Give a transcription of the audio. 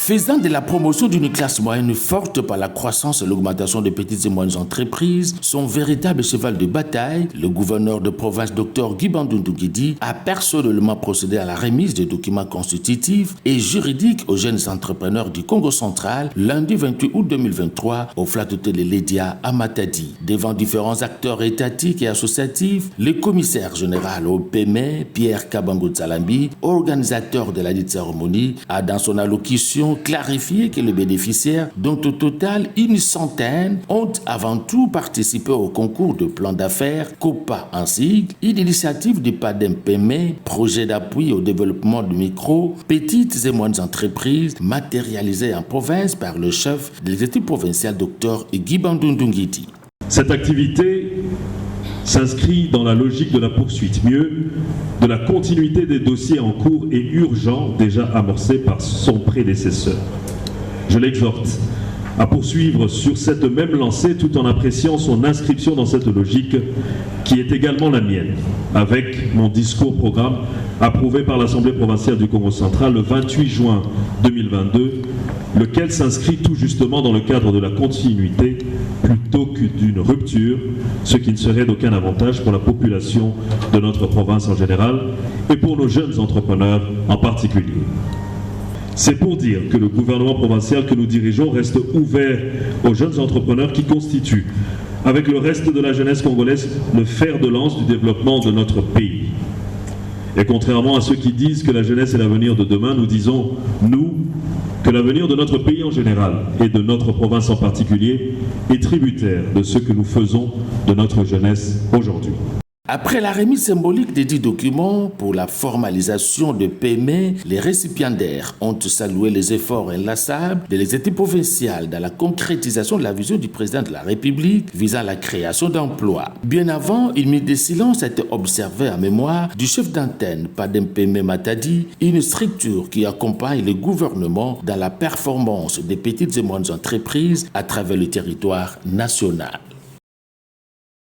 Faisant de la promotion d'une classe moyenne forte par la croissance et l'augmentation des petites et moyennes entreprises son véritable cheval de bataille, le gouverneur de province Dr Guy Bandou Ndouguidi a personnellement procédé à la remise des documents constitutifs et juridiques aux jeunes entrepreneurs du Congo central lundi 28 août 2023 au Flat Hotel Ledia à Matadi. Devant différents acteurs étatiques et associatifs, le commissaire général au PME, Pierre Kabango Tsalambi, organisateur de la dite cérémonie, a dans son allocution clarifié que les bénéficiaires, dont au total une centaine, ont avant tout participé au concours de plan d'affaires COPA en sigle, une initiative du PADEM-PME, projet d'appui au développement de micro, petites et moyennes entreprises, matérialisée en province par le chef de l'exécutif provincial Dr Guy Bandou Ndouguidi. Cette activité s'inscrit dans la logique de la poursuite, mieux, de la continuité des dossiers en cours et urgents déjà amorcés par son prédécesseur. Je l'exhorte à poursuivre sur cette même lancée tout en appréciant son inscription dans cette logique qui est également la mienne, avec mon discours-programme approuvé par l'Assemblée provinciale du Congo central le 28 juin 2022, lequel s'inscrit tout justement dans le cadre de la continuité plutôt que d'une rupture, ce qui ne serait d'aucun avantage pour la population de notre province en général et pour nos jeunes entrepreneurs en particulier. C'est pour dire que le gouvernement provincial que nous dirigeons reste ouvert aux jeunes entrepreneurs qui constituent, avec le reste de la jeunesse congolaise, le fer de lance du développement de notre pays. Et contrairement à ceux qui disent que la jeunesse est l'avenir de demain, nous disons, nous, que l'avenir de notre pays en général et de notre province en particulier est tributaire de ce que nous faisons de notre jeunesse aujourd'hui. Après la remise symbolique des 10 documents pour la formalisation de PME, les récipiendaires ont salué les efforts inlassables de l'exécutif provincial dans la concrétisation de la vision du président de la République visant la création d'emplois. Bien avant, une minute de silence a été observée en mémoire du chef d'antenne PADEM-PME Matadi, une structure qui accompagne le gouvernement dans la performance des petites et moyennes entreprises à travers le territoire national.